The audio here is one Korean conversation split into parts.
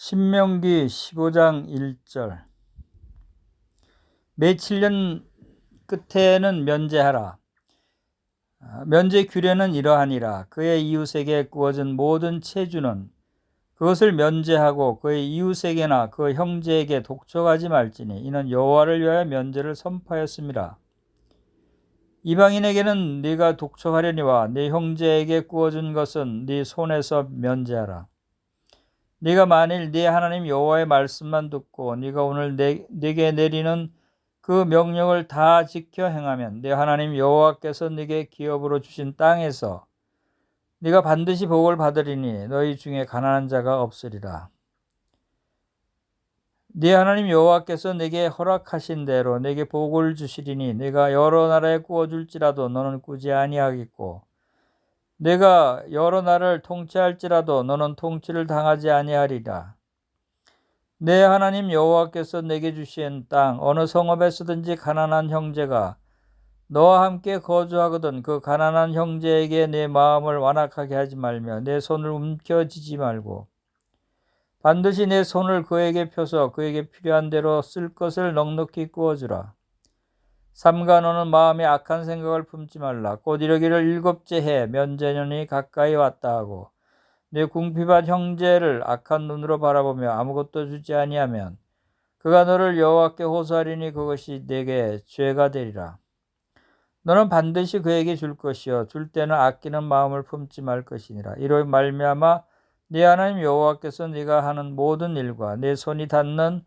신명기 15장 1절. 매 7년 끝에는 면제하라. 면제 규례는 이러하니라. 그의 이웃에게 구워진 모든 체주는 그것을 면제하고 그의 이웃에게나 그 형제에게 독촉하지 말지니 이는 여호와를 위하여 면제를 선포하였습니다. 이방인에게는 네가 독촉하려니와 네 형제에게 구워진 것은 네 손에서 면제하라. 네가 만일 네 하나님 여호와의 말씀만 듣고 네가 오늘 네게 내리는 그 명령을 다 지켜 행하면 네 하나님 여호와께서 네게 기업으로 주신 땅에서 네가 반드시 복을 받으리니 너희 중에 가난한 자가 없으리라. 네 하나님 여호와께서 네게 허락하신 대로 네게 복을 주시리니 네가 여러 나라에 구워줄지라도 너는 꾸지 아니하겠고 내가 여러 나라를 통치할지라도 너는 통치를 당하지 아니하리라. 내 하나님 여호와께서 내게 주신 땅 어느 성읍에서든지 가난한 형제가 너와 함께 거주하거든 그 가난한 형제에게 내 마음을 완악하게 하지 말며 내 손을 움켜쥐지 말고 반드시 내 손을 그에게 펴서 그에게 필요한 대로 쓸 것을 넉넉히 구워주라. 삼가 너는 마음에 악한 생각을 품지 말라. 곧 이러기를 일곱째 해 면제년이 가까이 왔다 하고 내 궁핍한 형제를 악한 눈으로 바라보며 아무것도 주지 아니하면 그가 너를 여호와께 호소하리니 그것이 내게 죄가 되리라. 너는 반드시 그에게 줄 것이요 줄 때는 아끼는 마음을 품지 말 것이니라. 이로 말미암아 네 하나님 여호와께서 네가 하는 모든 일과 내 손이 닿는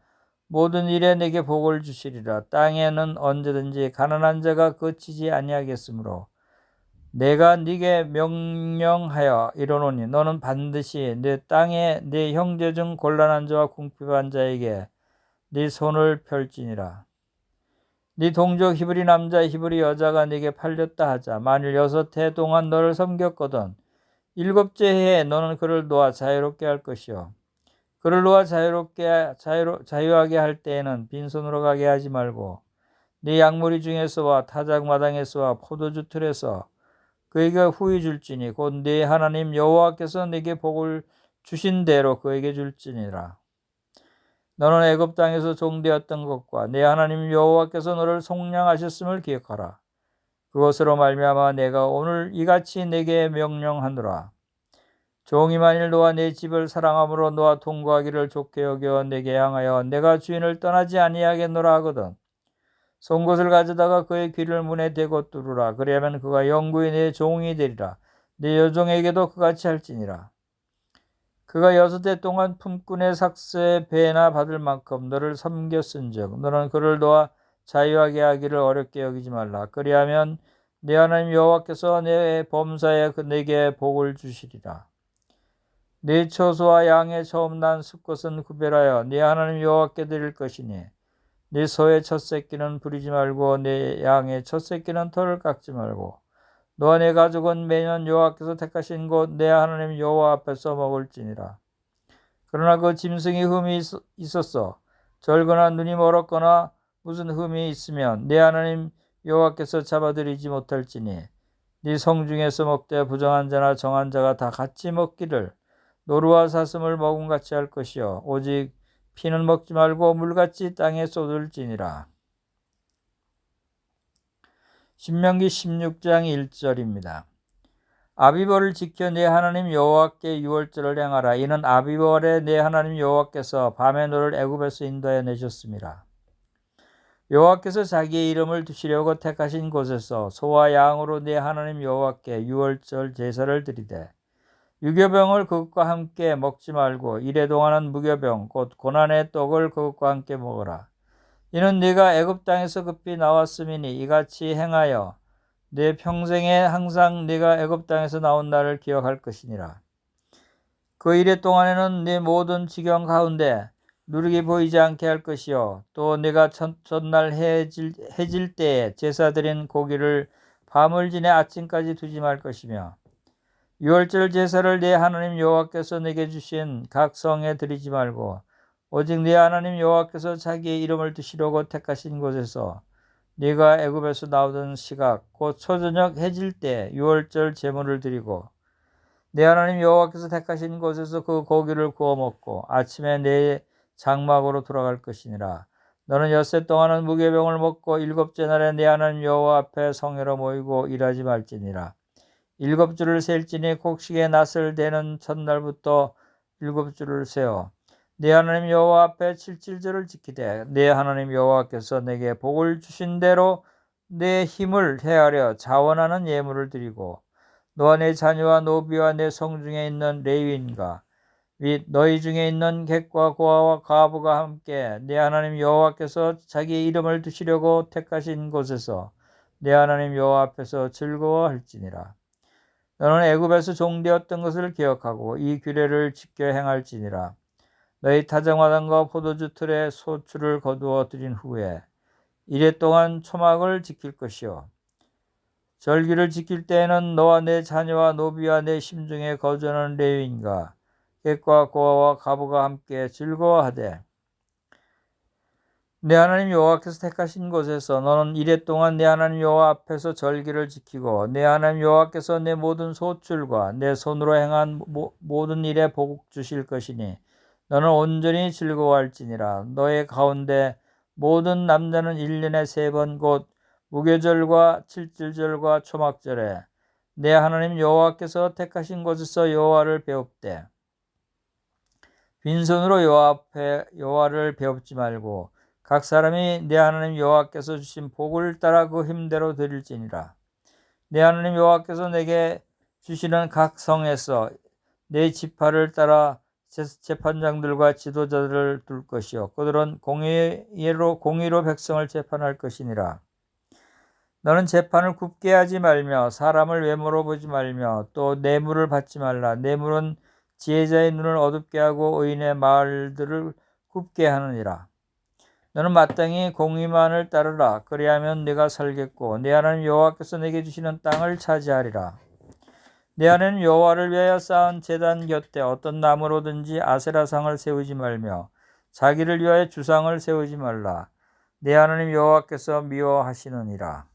모든 일에 내게 복을 주시리라. 땅에는 언제든지 가난한 자가 거치지 아니하겠으므로 내가 네게 명령하여 이르노니 너는 반드시 내 땅에 네 형제 중 곤란한 자와 궁핍한 자에게 네 손을 펼지니라. 네 동족 히브리 남자 히브리 여자가 네게 팔렸다 하자. 만일 6해 동안 너를 섬겼거든 일곱째 해에 너는 그를 놓아 자유롭게 할 것이요 그를 놓아 자유하게 할 때에는 빈손으로 가게 하지 말고 네 양무리 중에서와 타작 마당에서와 포도주 틀에서 그에게 후히 줄지니 곧 네 하나님 여호와께서 네게 복을 주신 대로 그에게 줄지니라. 너는 애굽 땅에서 종되었던 것과 네 하나님 여호와께서 너를 속량하셨음을 기억하라. 그것으로 말미암아 내가 오늘 이같이 네게 명령하노라. 종이 만일 너와 내 집을 사랑함으로 너와 통과하기를 좋게 여겨 내게 향하여 내가 주인을 떠나지 아니하겠노라 하거든 송곳을 가져다가 그의 귀를 문에 대고 뚫으라. 그리하면 그가 영구히 내 종이 되리라. 내 여종에게도 그같이 할지니라. 그가 6해 동안 품꾼의 삭세 배나 받을 만큼 너를 섬겼은즉 너는 그를 놓아 자유하게 하기를 어렵게 여기지 말라. 그리하면 내 하나님 여호와께서 내 범사에 내게 복을 주시리라. 네 처소와 양의 처음 난 숫것은 구별하여 네 하나님 여호와께 드릴 것이니 네 소의 첫 새끼는 부리지 말고 네 양의 첫 새끼는 털을 깎지 말고 너와 네 가족은 매년 여호와께서 택하신 곳 내 하나님 여호와 앞에서 먹을지니라. 그러나 그 짐승이 흠이 있었어 절거나 눈이 멀었거나 무슨 흠이 있으면 내 하나님 여호와께서 잡아들이지 못할지니 네 성중에서 먹되 부정한 자나 정한 자가 다 같이 먹기를 노루와 사슴을 먹음같이 할 것이요 오직 피는 먹지 말고 물같이 땅에 쏟을지니라. 신명기 16장 1절입니다. 아비벌을 지켜 내 하나님 여호와께 유월절을 행하라. 이는 아비벌에 내 하나님 여호와께서 밤에 너를 애굽에서 인도하여 내셨습니다. 여호와께서 자기의 이름을 두시려고 택하신 곳에서 소와 양으로 내 하나님 여호와께 유월절 제사를 드리되 유교병을 그것과 함께 먹지 말고 이래 동안은 무교병 곧 고난의 떡을 그것과 함께 먹어라. 이는 네가 애굽 땅에서 급히 나왔음이니 이같이 행하여 내 평생에 항상 네가 애굽 땅에서 나온 날을 기억할 것이니라. 그 이래 동안에는 네 모든 지경 가운데 누룩이 보이지 않게 할 것이요 또 네가 전날 해질 때에 제사 드린 고기를 밤을 지내 아침까지 두지 말 것이며 유월절 제사를 네 하나님 여호와께서 내게 주신 각 성에 드리지 말고 오직 네 하나님 여호와께서 자기의 이름을 두시려고 택하신 곳에서 네가 애굽에서 나오던 시각 곧 초저녁 해질 때 유월절 제물을 드리고 내 하나님 여호와께서 택하신 곳에서 그 고기를 구워 먹고 아침에 내 장막으로 돌아갈 것이니라. 너는 엿새 동안은 무교병을 먹고 일곱째 날에 내 하나님 여호와 앞에 성회로 모이고 일하지 말지니라. 일곱 주를 셀지니 곡식의 낫을 대는 첫날부터 일곱 주를 세어 내 하나님 여호와 앞에 칠칠절을 지키되 내 하나님 여호와께서 내게 복을 주신 대로 내 힘을 헤아려 자원하는 예물을 드리고 너와 내 자녀와 노비와 내 성중에 있는 레위인과 및 너희 중에 있는 객과 고아와 과부가 함께 내 하나님 여호와께서 자기의 이름을 두시려고 택하신 곳에서 내 하나님 여호와 앞에서 즐거워할지니라. 너는 애굽에서 종되었던 것을 기억하고 이 규례를 지켜 행할지니라. 너희 타작마당과 포도주 틀에 소출을 거두어 들인 후에 이래 동안 초막을 지킬 것이요 절기를 지킬 때에는 너와 내 자녀와 노비와 내 심중에 거주하는 레위인과 객과 고아와 과부가 함께 즐거워하되 내 하나님 여호와께서 택하신 곳에서 너는 이래 동안 내 하나님 여호와 앞에서 절기를 지키고 내 하나님 여호와께서 내 모든 소출과 내 손으로 행한 모든 일에 복 주실 것이니 너는 온전히 즐거워할지니라. 너의 가운데 모든 남자는 1년에 3번 곧 무교절과 칠칠절과 초막절에 내 하나님 여호와께서 택하신 곳에서 여호와를 배웁되 빈손으로 여호와를 배웁지 말고 각 사람이 내 하나님 여호와께서 주신 복을 따라 그 힘대로 드릴지니라. 내 하나님 여호와께서 내게 주시는 각 성에서 내 지파를 따라 재판장들과 지도자들을 둘 것이요 그들은 공의로 백성을 재판할 것이니라. 너는 재판을 굽게 하지 말며 사람을 외모로 보지 말며 또 뇌물을 받지 말라. 뇌물은 지혜자의 눈을 어둡게 하고 의인의 말들을 굽게 하느니라. 너는 마땅히 공의만을 따르라. 그리하면 네가 살겠고 내 하나님 여호와께서 내게 주시는 땅을 차지하리라. 내 하나님 여호와를 위하여 쌓은 제단 곁에 어떤 나무로든지 아세라상을 세우지 말며 자기를 위하여 주상을 세우지 말라. 내 하나님 여호와께서 미워하시느니라.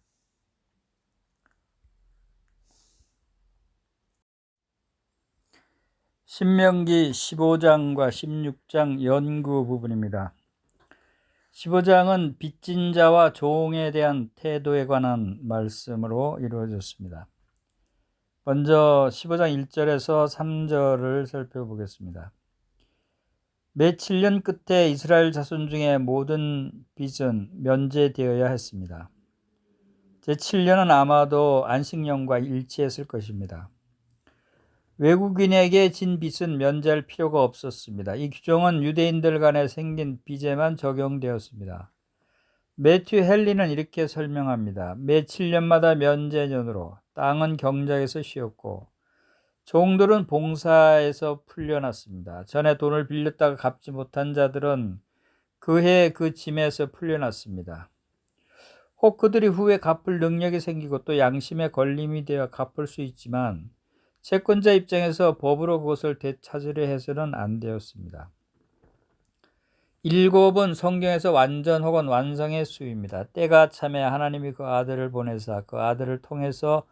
신명기 15장과 16장 연구 부분입니다. 15장은 빚진 자와 종에 대한 태도에 관한 말씀으로 이루어졌습니다. 먼저 15장 1절에서 3절을 살펴보겠습니다. 매 7년 끝에 이스라엘 자손 중에 모든 빚은 면제되어야 했습니다. 제7년은 아마도 안식년과 일치했을 것입니다. 외국인에게 진 빚은 면제할 필요가 없었습니다. 이 규정은 유대인들 간에 생긴 빚에만 적용되었습니다. 매튜 헨리는 이렇게 설명합니다. 매 7년마다 면제년으로 땅은 경작에서 쉬었고 종들은 봉사에서 풀려났습니다. 전에 돈을 빌렸다가 갚지 못한 자들은 그해 그 짐에서 풀려났습니다. 혹 그들이 후에 갚을 능력이 생기고 또 양심의 걸림이 되어 갚을 수 있지만 채권자 입장에서 법으로 그것을 되찾으려 해서는 안 되었습니다. 7은 성경에서 완전 혹은 완성의 수입니다. 때가 참에 하나님이 그 아들을 보내사 그 아들을 통해서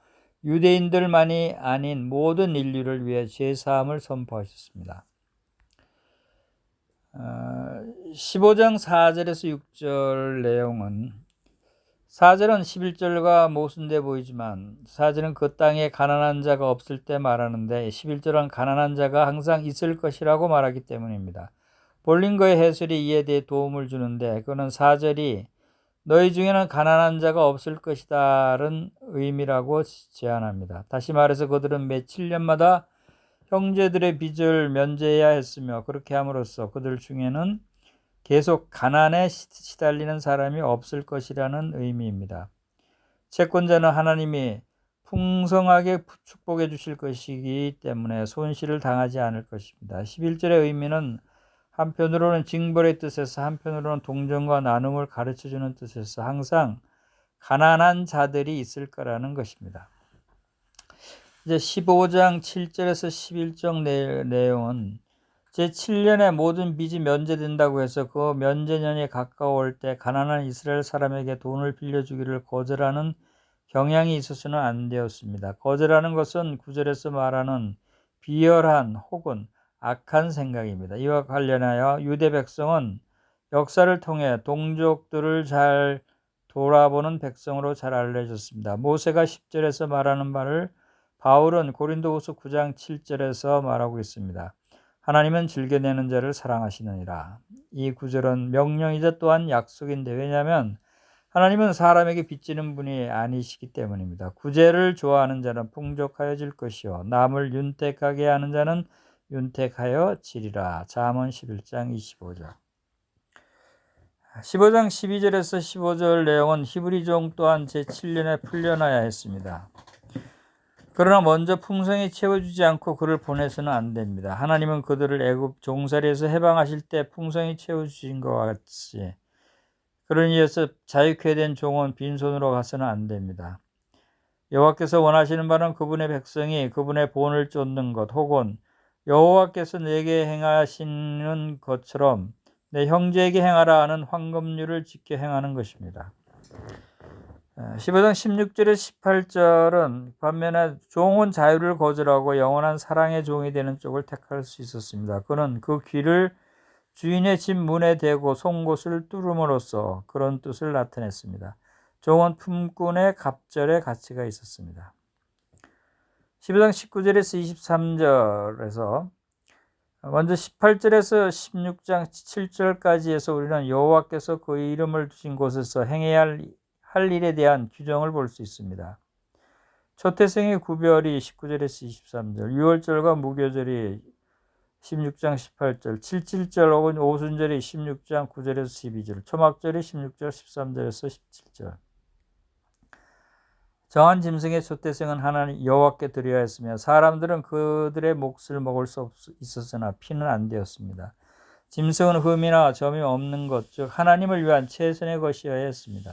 유대인들만이 아닌 모든 인류를 위해 죄사함을 선포하셨습니다. 15장 4절에서 6절 내용은 4절은 11절과 모순돼 보이지만 4절은 그 땅에 가난한 자가 없을 때 말하는데 11절은 가난한 자가 항상 있을 것이라고 말하기 때문입니다. 볼링거의 해설이 이에 대해 도움을 주는데 그는 4절이 너희 중에는 가난한 자가 없을 것이다는 의미라고 제안합니다. 다시 말해서 그들은 매 7년마다 형제들의 빚을 면제해야 했으며 그렇게 함으로써 그들 중에는 계속 가난에 시달리는 사람이 없을 것이라는 의미입니다. 채권자는 하나님이 풍성하게 축복해 주실 것이기 때문에 손실을 당하지 않을 것입니다. 11절의 의미는 한편으로는 징벌의 뜻에서 한편으로는 동정과 나눔을 가르쳐주는 뜻에서 항상 가난한 자들이 있을 거라는 것입니다. 이제 15장 7절에서 11절 내용은 제7년에 모든 빚이 면제된다고 해서 그 면제년이 가까울 때 가난한 이스라엘 사람에게 돈을 빌려주기를 거절하는 경향이 있어서는 안 되었습니다. 거절하는 것은 9절에서 말하는 비열한 혹은 악한 생각입니다. 이와 관련하여 유대 백성은 역사를 통해 동족들을 잘 돌아보는 백성으로 잘 알려졌습니다. 모세가 10절에서 말하는 말을 바울은 고린도후서 9장 7절에서 말하고 있습니다. 하나님은 즐겨내는 자를 사랑하시느니라. 이 구절은 명령이자 또한 약속인데, 왜냐하면 하나님은 사람에게 빚지는 분이 아니시기 때문입니다. 구제를 좋아하는 자는 풍족하여질 것이요 남을 윤택하게 하는 자는 윤택하여지리라. 잠언 11장 25절. 15장 12절에서 15절 내용은 히브리종 또한 제7년에 풀려나야 했습니다. 그러나 먼저 풍성히 채워주지 않고 그를 보내서는 안 됩니다. 하나님은 그들을 애굽 종살이에서 해방하실 때 풍성히 채워주신 것과 같이, 그러니 이어서 자유케 된 종은 빈손으로 가서는 안 됩니다. 여호와께서 원하시는 바는 그분의 백성이 그분의 본을 쫓는 것, 혹은 여호와께서 내게 행하시는 것처럼 내 형제에게 행하라 하는 황금률을 지켜 행하는 것입니다. 15장 16절에서 18절은 반면에 종은 자유를 거절하고 영원한 사랑의 종이 되는 쪽을 택할 수 있었습니다. 그는 그 귀를 주인의 집 문에 대고 송곳을 뚫음으로써 그런 뜻을 나타냈습니다. 종은 품꾼의 갑절의 가치가 있었습니다. 15장 19절에서 23절에서 먼저 18절에서 16장 7절까지 해서 우리는 여호와께서 그 이름을 두신 곳에서 행해야 할 일에 대한 규정을 볼 수 있습니다. 초태생의 구별이 19절에서 23절, 유월절과 무교절이 16장 18절, 77절 혹은 오순절이 16장 9절에서 12절, 초막절이 16절 13절에서 17절. 정한 짐승의 초태생은 하나님 여호와께 드려야 했으며 사람들은 그들의 몫을 먹을 수 있었으나 피는 안 되었습니다. 짐승은 흠이나 점이 없는 것, 즉 하나님을 위한 최선의 것이어야 했습니다.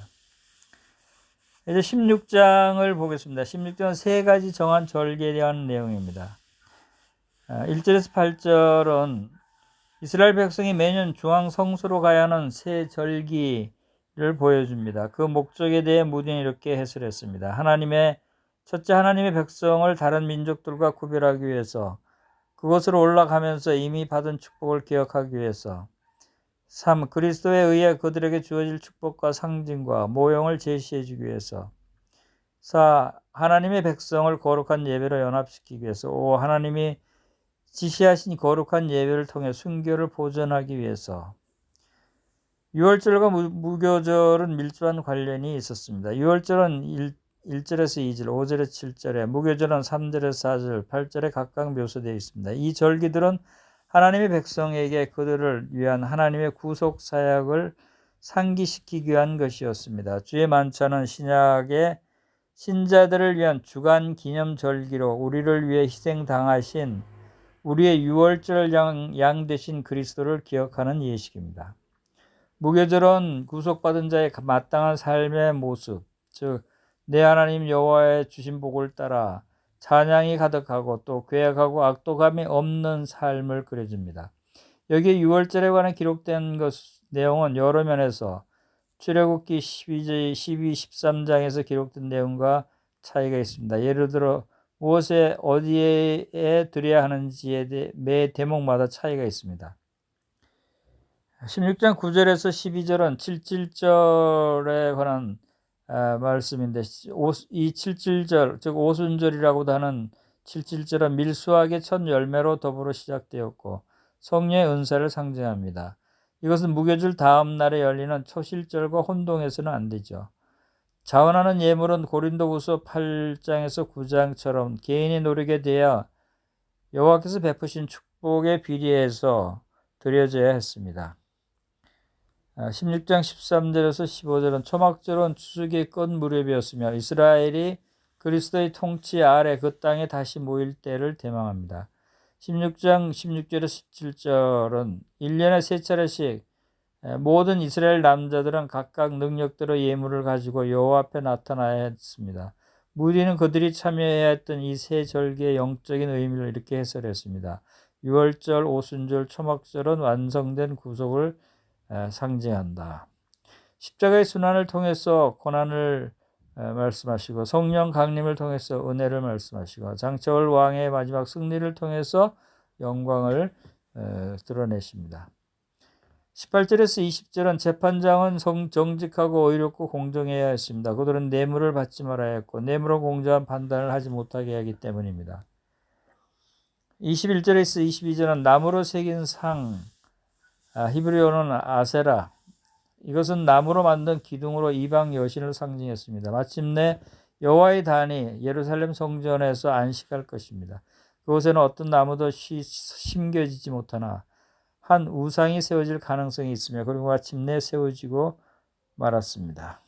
이제 16장을 보겠습니다. 16장은 세 가지 정한 절기에 대한 내용입니다. 1절에서 8절은 이스라엘 백성이 매년 중앙 성소로 가야 하는 새 절기를 보여줍니다. 그 목적에 대해 무딘이 이렇게 해설했습니다. 첫째, 하나님의 백성을 다른 민족들과 구별하기 위해서, 그곳으로 올라가면서 이미 받은 축복을 기억하기 위해서. 3. 그리스도에 의해 그들에게 주어질 축복과 상징과 모형을 제시해 주기 위해서. 4. 하나님의 백성을 거룩한 예배로 연합시키기 위해서. 5. 하나님이 지시하신 거룩한 예배를 통해 순교를 보존하기 위해서. 유월절과 무교절은 밀접한 관련이 있었습니다. 유월절은 1절에서 2절, 5절에서 7절에, 무교절은 3절에서 4절, 8절에 각각 묘사되어 있습니다. 이 절기들은 하나님의 백성에게 그들을 위한 하나님의 구속 사역을 상기시키기 위한 것이었습니다. 주의 만찬은 신약의 신자들을 위한 주간 기념 절기로 우리를 위해 희생당하신 우리의 유월절 양 되신 그리스도를 기억하는 예식입니다. 무교절은 구속받은 자의 마땅한 삶의 모습, 즉 내 하나님 여호와의 주신 복을 따라 찬양이 가득하고 또 괴악하고 악독함이 없는 삶을 그려줍니다. 여기에 유월절에 관해 기록된 내용은 여러 면에서 출애굽기 12, 13장에서 기록된 내용과 차이가 있습니다. 예를 들어 무엇에 어디에 드려야 하는지에 대해 매 대목마다 차이가 있습니다. 16장 9절에서 12절은 7.7절에 관한 말씀인데, 이 7.7절, 즉 오순절이라고도 하는 7.7절은 밀수학의 첫 열매로 더불어 시작되었고 성령의 은사를 상징합니다. 이것은 무교절 다음 날에 열리는 초실절과 혼동해서는 안 되죠. 자원하는 예물은 고린도후서 8장에서 9장처럼 개인이 노력에 대하여 여호와께서 베푸신 축복에 비례해서 드려져야 했습니다. 16장 13절에서 15절은 초막절은 추수기의 끝 무렵이었으며 이스라엘이 그리스도의 통치 아래 그 땅에 다시 모일 때를 대망합니다. 16장 16절에서 17절은 1년에 3차례씩 모든 이스라엘 남자들은 각각 능력대로 예물을 가지고 여호와 앞에 나타나야 했습니다. 무디는 그들이 참여해야 했던 이 세 절기의 영적인 의미를 이렇게 해설했습니다. 유월절, 오순절, 초막절은 완성된 구속을 상징한다. 십자가의 순환을 통해서 고난을 말씀하시고 성령 강림을 통해서 은혜를 말씀하시고 장차올 왕의 마지막 승리를 통해서 영광을 드러내십니다. 18절에서 20절은 재판장은 정직하고 의롭고 공정해야 했습니다. 그들은 뇌물을 받지 말아야 했고 뇌물로 공정한 판단을 하지 못하게 하기 때문입니다. 21절에서 22절은 나무로 새긴 상, 히브리어는 아세라, 이것은 나무로 만든 기둥으로 이방 여신을 상징했습니다. 마침내 여호와의 단이 예루살렘 성전에서 안식할 것입니다. 그곳에는 어떤 나무도 심겨지지 못하나 한 우상이 세워질 가능성이 있으며 그리고 마침내 세워지고 말았습니다.